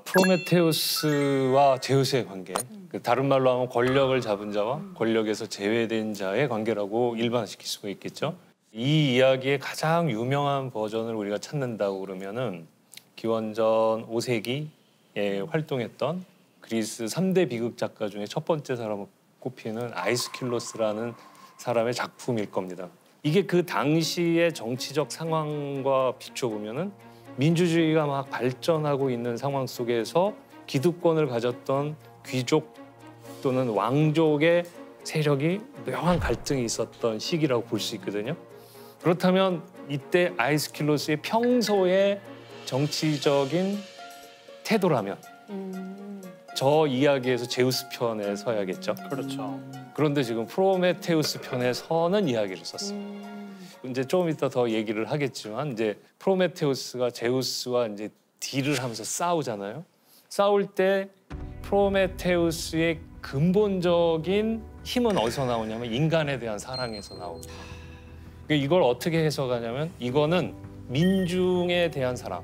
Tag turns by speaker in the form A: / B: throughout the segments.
A: 프로메테우스와 제우스의 관계, 다른 말로 하면 권력을 잡은 자와 권력에서 제외된 자의 관계라고 일반화시킬 수가 있겠죠. 이 이야기의 가장 유명한 버전을 우리가 찾는다고 그러면은 기원전 5세기에 활동했던 그리스 3대 비극 작가 중에 첫 번째 사람으로 꼽히는 아이스킬로스라는 사람의 작품일 겁니다. 이게 그 당시의 정치적 상황과 비춰보면은 민주주의가 막 발전하고 있는 상황 속에서 기득권을 가졌던 귀족 또는 왕족의 세력이 묘한 갈등이 있었던 시기라고 볼 수 있거든요. 그렇다면 이때 아이스킬로스의 평소의 정치적인 태도라면 저 이야기에서 제우스 편에 서야겠죠.
B: 그렇죠.
A: 그런데 지금 프로메테우스 편에 서는 이야기를 썼어요. 이제 조금 이따 더 얘기를 하겠지만 이제 프로메테우스가 제우스와 이제 딜을 하면서 싸우잖아요. 싸울 때 프로메테우스의 근본적인 힘은 어디서 나오냐면 인간에 대한 사랑에서 나옵니다. 이걸 어떻게 해석하냐면 이거는 민중에 대한 사랑.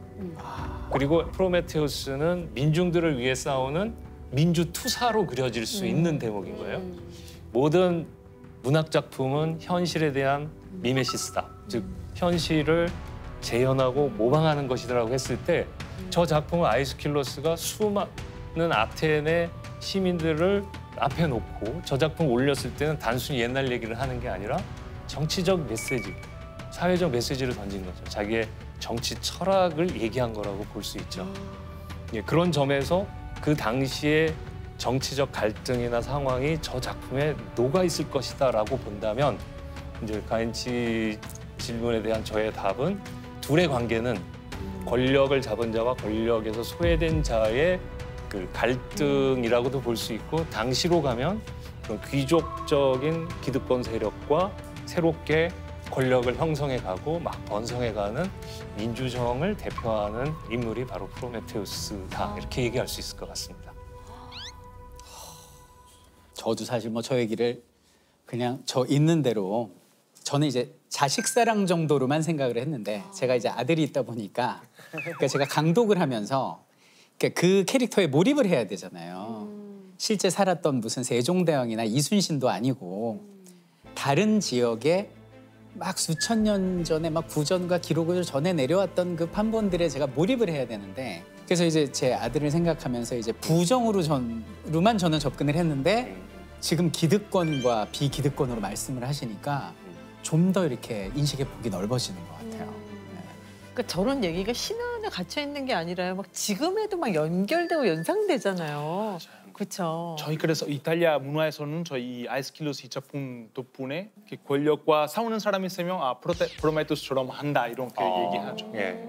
A: 그리고 프로메테우스는 민중들을 위해 싸우는 민주투사로 그려질 수 있는 대목인 거예요. 모든 문학 작품은 현실에 대한 미메시스다. 즉 현실을 재현하고 모방하는 것이라고 했을 때 저 작품은 아이스킬로스가 수많은 아테네 시민들을 앞에 놓고 저 작품을 올렸을 때는 단순히 옛날 얘기를 하는 게 아니라 정치적 메시지, 사회적 메시지를 던진 거죠. 자기의 정치 철학을 얘기한 거라고 볼 수 있죠. 예, 그런 점에서 그 당시의 정치적 갈등이나 상황이 저 작품에 녹아 있을 것이다라고 본다면 이제 가인치 질문에 대한 저의 답은 둘의 관계는 권력을 잡은 자와 권력에서 소외된 자의 그 갈등이라고도 볼 수 있고 당시로 가면 그런 귀족적인 기득권 세력과 새롭게 권력을 형성해가고 막 번성해가는 민주정을 대표하는 인물이 바로 프로메테우스다 이렇게 얘기할 수 있을 것 같습니다.
C: 저도 사실 뭐 저 얘기를 그냥 저 있는 대로 저는 이제 자식사랑 정도로만 생각을 했는데 제가 이제 아들이 있다 보니까 그러니까 제가 강독을 하면서 그러니까 그 캐릭터에 몰입을 해야 되잖아요. 실제 살았던 무슨 세종대왕이나 이순신도 아니고 다른 지역에 막 수천 년 전에 막 구전과 기록을 전해 내려왔던 그 판본들에 제가 몰입을 해야 되는데 그래서 이제 제 아들을 생각하면서 이제 부정으로만 저는 접근을 했는데 지금 기득권과 비기득권으로 말씀을 하시니까 좀 더 이렇게 인식의 폭이 넓어지는 것 같아요.
D: 그러니까 저런 얘기가 신안에 갇혀 있는 게 아니라 막 지금에도 막 연결되고 연상되잖아요. 그렇죠.
B: 저희 그래서 이탈리아 문화에서는 저희 아이스킬로스 이 작품 덕분에 권력과 싸우는 사람이 있으면 프로메테우스처럼 한다 이렇게 얘기하죠.
A: 예,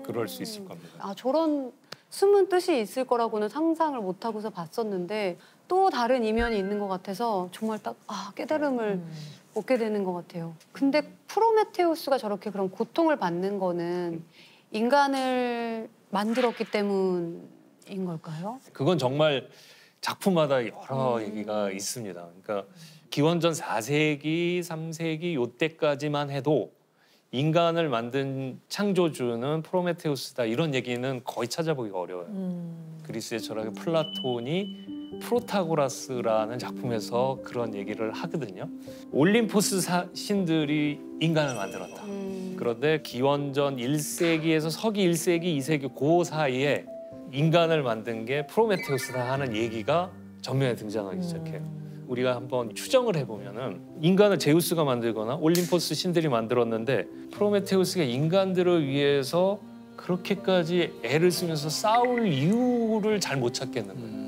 A: 그럴 수 있을 겁니다.
E: 저런 숨은 뜻이 있을 거라고는 상상을 못 하고서 봤었는데 또 다른 이면이 있는 것 같아서 정말 딱 깨달음을 얻게 되는 것 같아요. 근데 프로메테우스가 저렇게 그런 고통을 받는 거는 인간을 만들었기 때문인 걸까요?
A: 그건 정말 작품마다 여러 얘기가 있습니다. 그러니까 기원전 4세기, 3세기 요때까지만 해도 인간을 만든 창조주는 프로메테우스다 이런 얘기는 거의 찾아보기가 어려워요. 그리스의 철학의 플라톤이 프로타고라스라는 작품에서 그런 얘기를 하거든요. 올림포스 신들이 인간을 만들었다. 그런데 기원전 1세기에서 서기 1세기, 2세기 그 사이에 인간을 만든 게 프로메테우스다 하는 얘기가 전면에 등장하기 시작해요. 우리가 한번 추정을 해보면은 인간을 제우스가 만들거나 올림포스 신들이 만들었는데 프로메테우스가 인간들을 위해서 그렇게까지 애를 쓰면서 싸울 이유를 잘 못 찾겠는 거예요.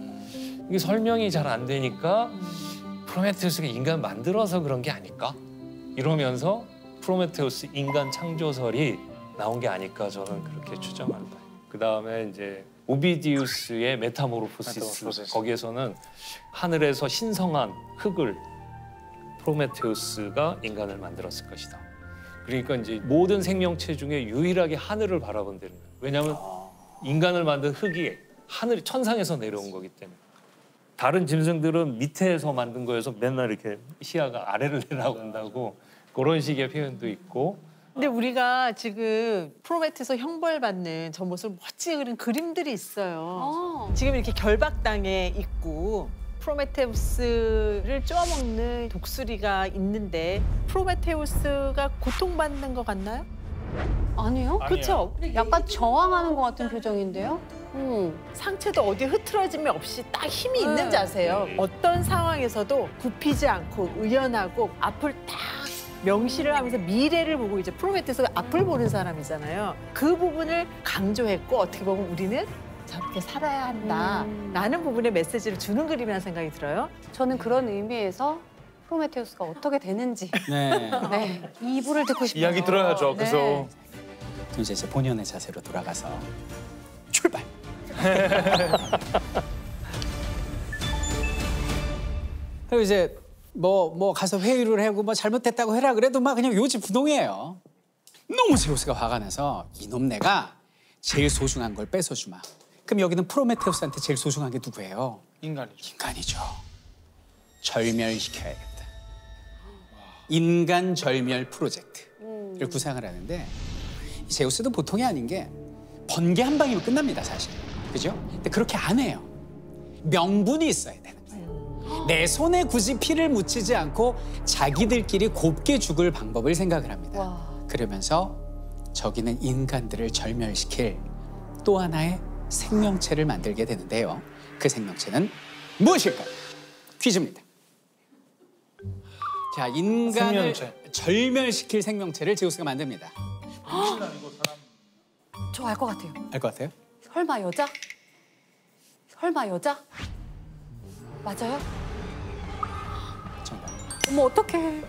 A: 이게 설명이 잘 안 되니까 프로메테우스가 인간 만들어서 그런 게 아닐까? 이러면서 프로메테우스 인간 창조설이 나온 게 아닐까 저는 그렇게 추정합니다. 그다음에 이제 오비디우스의 메타모르포시스 거기에서는 하늘에서 신성한 흙을 프로메테우스가 인간을 만들었을 것이다. 그러니까 이제 모든 생명체 중에 유일하게 하늘을 바라본다는 거예요. 왜냐하면 인간을 만든 흙이 하늘 천상에서 내려온 거기 때문에. 다른 짐승들은 밑에서 만든 거여서 맨날 이렇게 시야가 아래를 내려온다고 그런 식의 표현도 있고
D: 근데 우리가 지금 프로메테우스 형벌받는 저 모습을 멋지게 그린 그림들이 있어요. 지금 이렇게 결박당해 있고 프로메테우스를 쪼아먹는 독수리가 있는데 프로메테우스가 고통받는 것 같나요?
E: 아니요?
B: 아니에요.
D: 그렇죠?
E: 약간 저항하는 것 같은 표정인데요?
D: 상체도 어디 흐트러짐이 없이 딱 힘이 있는
E: 네.
D: 자세예요. 어떤 상황에서도 굽히지 않고 의연하고 앞을 딱 명시를 하면서 미래를 보고 이제 프로메테우스가 앞을 보는 사람이잖아요. 그 부분을 강조했고 어떻게 보면 우리는 저렇게 살아야 한다라는 부분의 메시지를 주는 그림이라는 생각이 들어요.
E: 저는 그런 의미에서 프로메테우스가 어떻게 되는지
C: 네.
E: 네, 이부를 듣고 싶어요.
B: 이야기 들어야죠. 그래서
E: 네.
C: 이제 본연의 자세로 돌아가서 출발. 그리고 이제 뭐 가서 회의를 하고 뭐 잘못했다고 해라 그래도 막 그냥 요지부동이에요. 너무 제우스가 화가 나서 이놈 내가 제일 소중한 걸 뺏어주마. 그럼 여기는 프로메테우스한테 제일 소중한 게 누구예요?
B: 인간이죠.
C: 인간이죠. 절멸시켜야겠다. 인간 절멸 프로젝트를 구상을 하는데 이 제우스도 보통이 아닌 게 번개 한 방이면 끝납니다, 사실. 그죠? 근데 그렇게 안 해요. 명분이 있어야 되는 거예요. 내 손에 굳이 피를 묻히지 않고 자기들끼리 곱게 죽을 방법을 생각을 합니다.
E: 와.
C: 그러면서 저기는 인간들을 절멸시킬 또 하나의 생명체를 만들게 되는데요. 그 생명체는 무엇일까요? 퀴즈입니다. 자, 인간을
B: 생명체.
C: 절멸시킬 생명체를 제우스가 만듭니다.
E: 저 알 것 같아요.
C: 알 것 같아요?
E: 설마 여자? 설마 여자? 맞아요?
C: 정답.
E: 어머 어떡해.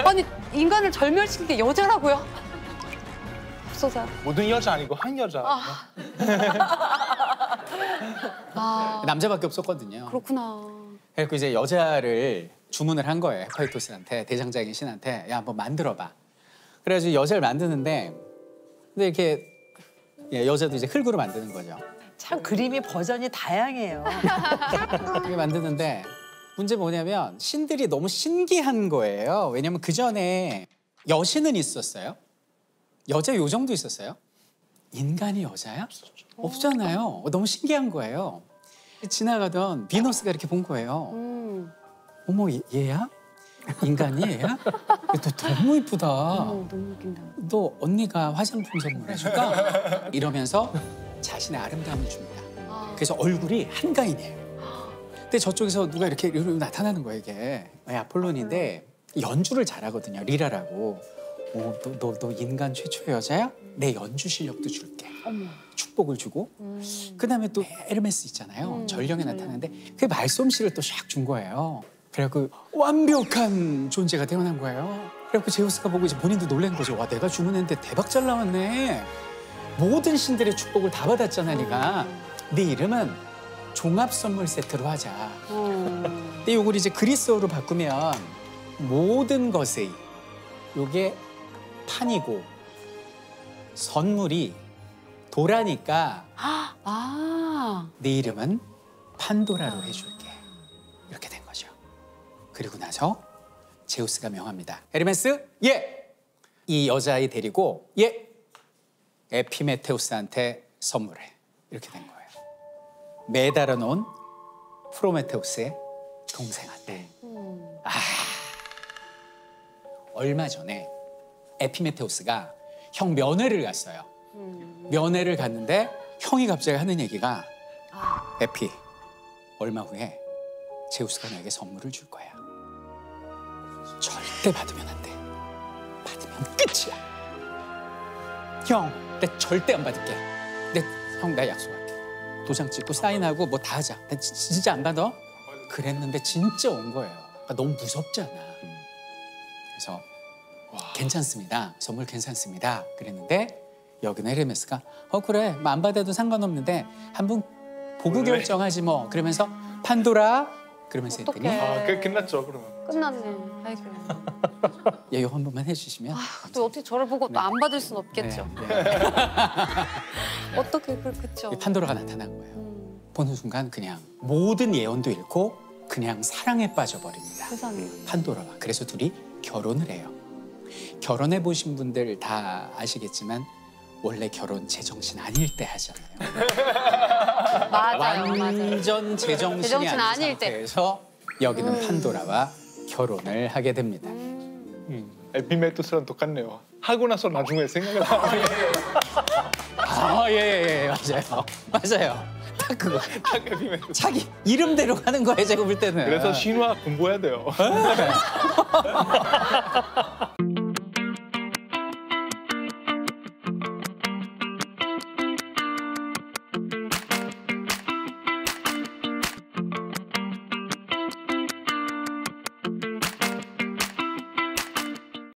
E: 아니 인간을 절멸시킨 게 여자라고요? 없어서.
B: 모든 여자 아니고 한 여자.
E: 아
C: 남자밖에 없었거든요.
E: 그렇구나.
C: 그래서 이제 여자를 주문을 한 거예요. 헤파이토스한테, 대장장이 신한테. 야, 한번 만들어봐. 그래가지고 여자를 만드는데 근데 이렇게 여자도 이제 흙으로 만드는 거죠.
D: 참 그림이 버전이 다양해요.
C: 이렇게 만드는데 문제 뭐냐면 신들이 너무 신기한 거예요. 왜냐면 그 전에 여신은 있었어요. 여자 요정도 있었어요. 인간이 여자야? 없잖아요. 너무 신기한 거예요. 지나가던 비너스가 이렇게 본 거예요. 어머 얘야? 인간이 얘야? 너 너무 이쁘다.
E: 어머 너무 웃긴다.
C: 너 언니가 화장품 선물해줄까? 이러면서 자신의 아름다움을 줍니다. 그래서 얼굴이 한가인이에요. 근데 저쪽에서 누가 이렇게 나타나는 거예요, 이게. 아폴론인데 연주를 잘하거든요, 리라라고. 너 인간 최초의 여자야? 내 연주 실력도 줄게.
E: 어머.
C: 축복을 주고. 그다음에 또 에르메스 있잖아요. 전령에 나타나는데 그 말솜씨를 또 샥 준 거예요. 그래갖고 완벽한 존재가 태어난 거예요. 그래갖고 제우스가 보고 이제 본인도 놀란 거죠. 와, 내가 주문했는데 대박 잘 나왔네. 모든 신들의 축복을 다 받았잖아, 네가. 네 이름은 종합 선물 세트로 하자. 근데 이걸 이제 그리스어로 바꾸면 모든 것의 요게 판이고 선물이 도라니까
E: 아.
C: 네 이름은 판도라로 해줄게. 이렇게 된 거죠. 그리고 나서 제우스가 명합니다. 에르메스, 예! 이 여자아이 데리고 예! 에피메테우스한테 선물해. 이렇게 된 거예요. 매달아 놓은 프로메테우스의 동생한테. 얼마 전에 에피메테우스가 형 면회를 갔어요. 면회를 갔는데 형이 갑자기 하는 얘기가 에피, 얼마 후에 제우스가 너에게 선물을 줄 거야. 절대 받으면 안 돼. 받으면 끝이야. 형, 나 절대 안 받을게. 형, 나 약속할게. 도장 찍고 사인하고 뭐 다 하자. 나 진짜 안 받아? 그랬는데 진짜 온 거예요. 그러니까 너무 무섭잖아. 그래서 괜찮습니다. 선물 괜찮습니다. 그랬는데 여기는 헤르메스가 그래, 뭐 안 받아도 상관없는데 한번 보고
B: 원래?
C: 결정하지 뭐. 그러면서 판도라 그러면서 했더니
E: 어떡해.
B: 끝났죠, 그러면.
E: 끝났네. 아이고.
C: 예요 한 번만 해주시면.
E: 또 어떻게 저를 보고 또 안 받을 순 없겠죠.
C: 네.
E: 어떻게 그렇겠죠.
C: 이 판도라가 나타난 거예요. 보는 순간 그냥 모든 예언도 잃고 그냥 사랑에 빠져버립니다.
E: 세상에.
C: 판도라와. 그래서 둘이 결혼을 해요. 결혼해 보신 분들 다 아시겠지만 원래 결혼 제정신 아닐 때 하잖아요.
E: 맞아요, 맞아요.
C: 완전 제정신이
E: 제정신
C: 아닌
E: 아닐 때.
C: 상태에서 여기는 판도라와 결혼을 하게 됩니다.
B: 에피메토스랑 똑같네요. 하고 나서 나중에 생각을 하면
C: 예, 맞아요. 맞아요. 딱 그거.
B: 딱 에피메토스.
C: 자기 이름대로 가는 거예요, 제가 볼 때는.
B: 그래서 신화 공부해야 돼요.